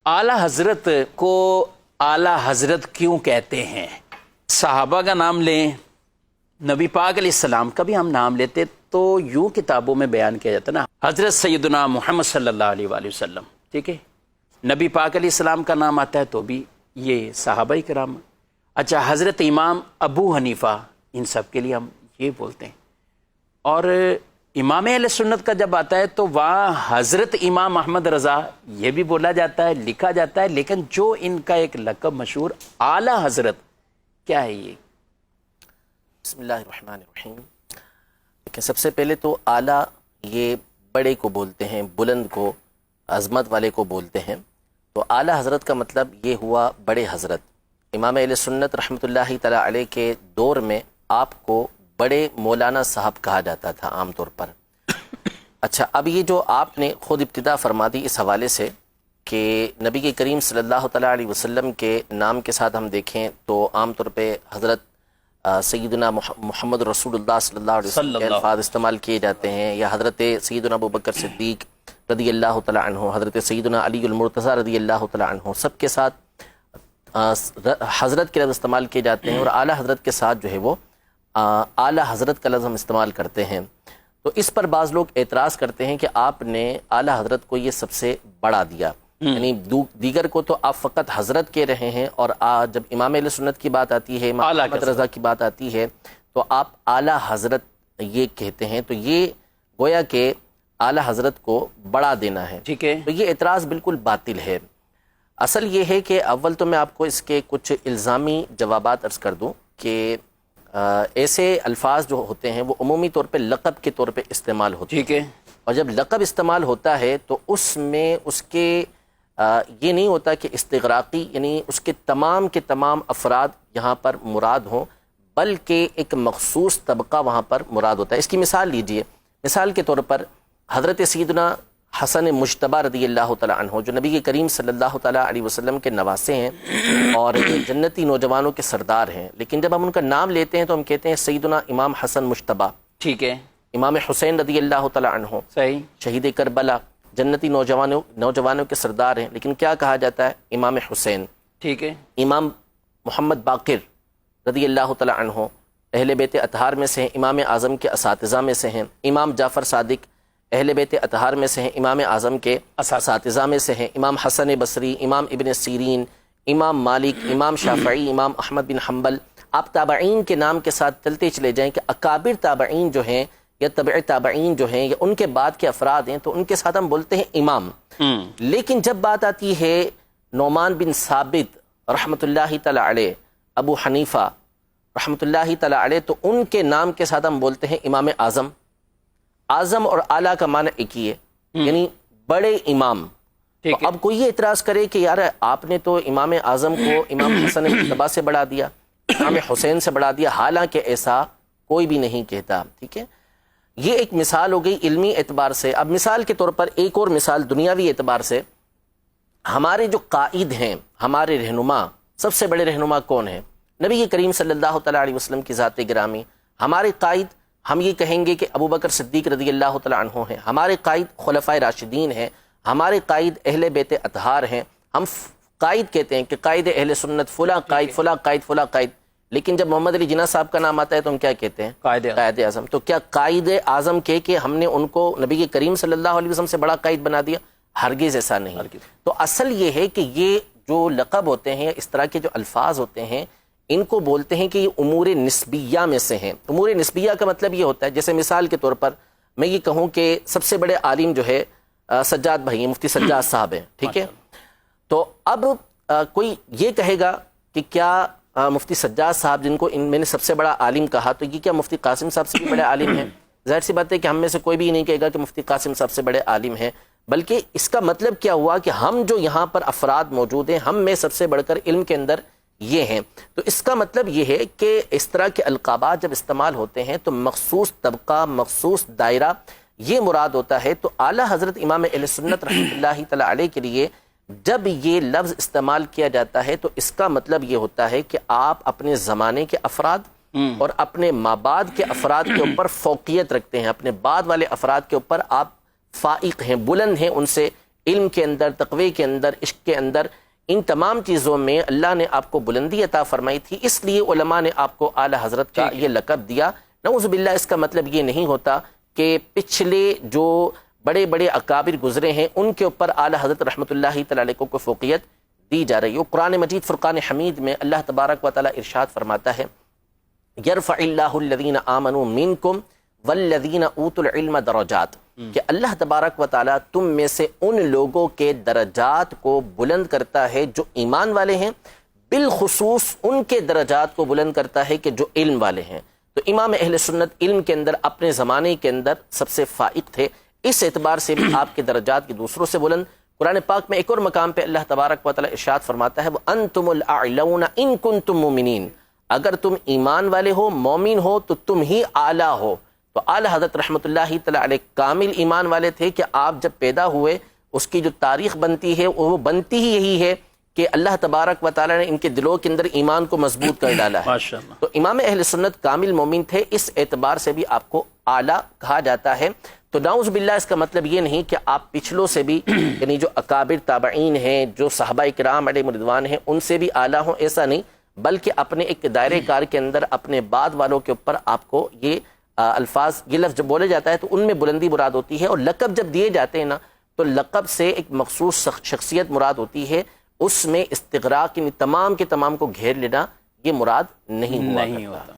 आला हजरत को आला हजरत क्यों कहते हैं? सहाबा का नाम लें, नबी पाक अलैहिस्सलाम का भी हम नाम लेते तो यूं किताबों में बयान किया जाता ना, हजरत सैयदना मोहम्मद सल्लल्लाहु अलैहि वसल्लम, ठीक है। नबी पाक अलैहिस्सलाम का नाम आता है तो भी ये सहाबा किराम। अच्छा, हजरत इमाम अबू हनीफा, इन सब के लिए हम ये बोलते हैं। और इमाम अहले सुन्नत का जब आता है तो वहाँ हजरत इमाम अहमद रज़ा ये भी बोला जाता है, लिखा जाता है, लेकिन जो इनका एक लक़ब मशहूर आला हजरत, क्या है ये? बिस्मिल्लाहिर्रहमानिर्रहीम। देखिए, सबसे पहले तो आला ये बड़े को बोलते हैं, बुलंद को, अज़मत वाले को बोलते हैं। तो आला हज़रत का मतलब ये हुआ बड़े हज़रत। इमाम अहले सुन्नत रहमतुल्लाहि तआला अलैह के दौर में आपको बड़े मौलाना साहब कहा जाता था आम तौर पर। अच्छा, अब ये जो आपने ख़ुद इब्तिदा फरमा दी इस हवाले से कि नबी के करीम सल्लल्लाहु तआला अलैहि वसल्लम के नाम के साथ हम देखें तो आम तौर पे हज़रत सैयदना मोहम्मद रसूलुल्लाह सल्लल्लाहु अलैहि वसल्लम के अल्फाज इस्तेमाल किए जाते हैं, या हज़रत सैयदना अबू बकर सिद्दीक़ रदी अल्लाह तआला अन्हु, हज़रत सैयदना अली अल मुर्तज़ा रदी अल्लाह तआला अन्हु, सब के साथ हज़रत के लफ्ज़ इस्तेमाल किए जाते हैं। और आला हज़रत के साथ जो है वो आला हज़रत का लफ्ज़ हम इस्तेमाल करते हैं। तो इस पर बाज़ लोग एतराज़ करते हैं कि आपने आला हज़रत को ये सबसे बड़ा दिया, यानी दीगर को तो आप फ़कत हज़रत कह रहे हैं, और जब इमाम अहले सुन्नत की बात आती है, इमाम अहमद रज़ा की बात आती है, तो आप आला हज़रत ये कहते हैं। तो ये गोया के आला हज़रत को बड़ा देना है, ठीक है। तो ये एतराज़ बिल्कुल बातिल है। असल ये है कि अव्वल तो मैं आपको इसके कुछ इल्ज़ामी जवाबात अर्ज़ कर दूँ कि ऐसे अल्फाज जो होते हैं वो उमूमी तौर पे लक़ब के तौर पे इस्तेमाल होते हैं, ठीक है। और जब लक़ब इस्तेमाल होता है तो उसमें उसके ये नहीं होता कि इस्तिग़राक़ी, यानी उसके तमाम के तमाम अफराद यहाँ पर मुराद हों, बल्कि एक मख़सूस तबका वहाँ पर मुराद होता है। इसकी मिसाल लीजिए, मिसाल के तौर पर हज़रत सैयदना हसन मुज्तबा रदी अल्लाह तआला अन्हु, जो नबी के करीम सल्लल्लाहु तआला अलैहि वसल्लम के नवासे हैं और जन्नती नौजवानों के सरदार हैं, लेकिन जब हम उनका नाम लेते हैं तो हम कहते हैं सैयदना इमाम हसन मुज्तबा, ठीक है। इमाम हुसैन रदी अल्लाह तआला अन्हु, सही, शहीद करबला, जन्नती नौजवानों के सरदार हैं, लेकिन क्या कहा जाता है? इमाम हुसैन, ठीक है। इमाम मोहम्मद बाक़िर रदी अल्लाह तआला अन्हु अहले बैत अतहार में से हैं, इमाम आज़म के असातिज़ा में से हैं। इमाम जाफ़र सादिक अहले बैत अतहार में से हैं, इमाम आज़म के असातिज़ा में से हैं। इमाम हसन बसरी, इमाम इब्न सीरीन, इमाम मालिक, इमाम शाफ़ई, इमाम अहमद बिन हम्बल। आप ताबईन के नाम के साथ चलते चले जाएँ कि अकाबिर ताबईन जो हैं या तबअ ताबईन जो हैं या उनके बाद के अफराद हैं, तो उनके साथ हम बोलते हैं इमाम। लेकिन जब बात आती है नौमान बिन साबित रहमतुल्लाहि तआला अलैह, अबू हनीफा रहमतुल्लाहि तआला अलैह, तो उनके नाम के साथ हम बोलते हैं इमाम आज़म। आज़म और आला का माना एक ही है, यानी बड़े इमाम। तो अब कोई ये इतराज़ करे कि यार आपने तो इमाम आज़म को इमाम हसन मुज्तबा से बढ़ा दिया, इमाम हुसैन से बढ़ा दिया, हालांकि ऐसा कोई भी नहीं कहता, ठीक है। ये एक मिसाल हो गई इल्मी एतबार से। अब मिसाल के तौर पर एक और मिसाल दुनियावी एतबार से, हमारे जो कायद हैं, हमारे रहनुमा, सबसे बड़े रहनुमा कौन है? नबी के करीम सल्लल्लाहु तआला अलैहि वसल्लम की ज़ात गिरामी। हमारे कायद हम ये कहेंगे कि अबू बकर सिद्दीक़ रदी अल्लाह तआला अन्हु हैं। हमारे कायद खुलफ़ाए राशिदीन हैं। हमारे कायद अहले बैत अतहार हैं। हम कायद कहते हैं कि कायद अहले सुन्नत फ़ुला कायद, फ़ुला कायद, फ़ुला कायद। लेकिन जब मोहम्मद अली जिन्ना साहब का नाम आता है तो हम क्या कहते हैं? कायद आज़म। तो क्या कायद आज़म कह के हमने उनको नबी के करीम सल्लल्लाहु अलैहि वसल्लम से बड़ा कायद बना दिया? हरगिज़ ऐसा नहीं। तो असल ये है कि ये जो लक़ब होते हैं, इस तरह के जो अल्फाज होते हैं, इनको बोलते हैं कि ये उमूर निस्बिया में से हैं। उमूर निस्बिया का मतलब ये होता है, जैसे मिसाल के तौर पर मैं ये कहूँ कि सबसे बड़े आलिम जो है सज्जाद भाई, मुफ्ती सज्जाद साहब हैं, ठीक है। तो अब कोई ये कहेगा कि क्या मुफ्ती सज्जाद साहब, जिनको मैंने सबसे बड़ा आलिम कहा, तो ये क्या मुफ्ती कासिम साहब से भी बड़े आलिम हैं? ज़ाहिर सी बात है कि हम में से कोई भी नहीं कहेगा कि मुफ्ती कासिम साहब से बड़े आलिम हैं। बल्कि इसका मतलब क्या हुआ कि हम जो यहाँ पर अफराद मौजूद हैं, हम में सबसे बढ़कर इल्म के अंदर ये हैं। तो इसका मतलब ये है कि इस तरह के अलकाबात जब इस्तेमाल होते हैं तो मखसूस तबका, मखसूस दायरा, ये मुराद होता है। तो आला हज़रत इमाम अहले सुन्नत रहमतुल्लाहि तआला अलैह के लिए जब ये लफ्ज़ इस्तेमाल किया जाता है तो इसका मतलब ये होता है कि आप अपने ज़माने के अफराद और अपने माबाद के अफराद के ऊपर फ़ौक़ियत रखते हैं, अपने बाद वाले अफराद के ऊपर आप फ़ाइक़ हैं, बुलंद हैं उनसे علم کے اندر، تقوی کے اندر، عشق کے اندر، ان تمام چیزوں میں اللہ نے آپ کو بلندی عطا فرمائی تھی، اس لیے علماء نے آپ کو اعلی حضرت کا یہ لقب دیا۔ نعوذ باللہ اس کا مطلب یہ نہیں ہوتا کہ پچھلے جو بڑے بڑے اکابر گزرے ہیں ان کے اوپر اعلی حضرت رحمۃ اللہ تعالی علیہ کو کوئی فوقیت دی جا رہی ہو۔ قرآن مجید فرقان حمید میں اللہ تبارک و تعالی ارشاد فرماتا ہے یرفع اللہ الذین آمنوا منکم والذین اوتوا العلم درجات، کہ اللہ تبارک و تعالی تم میں سے ان لوگوں کے درجات کو بلند کرتا ہے جو ایمان والے ہیں، بالخصوص ان کے درجات کو بلند کرتا ہے کہ جو علم والے ہیں۔ تو امام اہل سنت علم کے اندر اپنے زمانے کے اندر سب سے فائق تھے، اس اعتبار سے بھی آپ کے درجات کے دوسروں سے بلند۔ قرآن پاک میں ایک اور مقام پہ اللہ تبارک و تعالی ارشاد فرماتا ہے وَأَنْتُمُ الْأَعْلَوْنَ إِن كُنْتُم مُؤْمِنِينَ، اگر تم ایمان والے ہو، مومن ہو تو تم ہی اعلیٰ ہو۔ تو اعلیٰ حضرت رحمۃ اللہ تعالی علیہ کامل ایمان والے تھے کہ آپ جب پیدا ہوئے اس کی جو تاریخ بنتی ہے وہ بنتی ہی یہی ہے کہ اللہ تبارک و تعالی نے ان کے دلوں کے اندر ایمان کو مضبوط کر ڈالا ہے۔ ماشاءاللہ۔ تو امام اہل سنت کامل مومن تھے، اس اعتبار سے بھی آپ کو اعلیٰ کہا جاتا ہے۔ تو نعوذ باللہ اس کا مطلب یہ نہیں کہ آپ پچھلوں سے بھی یعنی جو اکابر تابعین ہیں، جو صحابہ کرام علیہ رضوان ہیں، ان سے بھی اعلیٰ ہوں، ایسا نہیں، بلکہ اپنے ایک دائرے کار کے اندر اپنے بعد والوں کے اوپر آپ کو یہ الفاظ، یہ لفظ جب بولے جاتا ہے تو ان میں بلندی مراد ہوتی ہے، اور لقب جب دیے جاتے ہیں نا تو لقب سے ایک مخصوص شخصیت مراد ہوتی ہے، اس میں استغراق تمام کے تمام کو گھیر لینا یہ مراد نہیں ہوا کرتا۔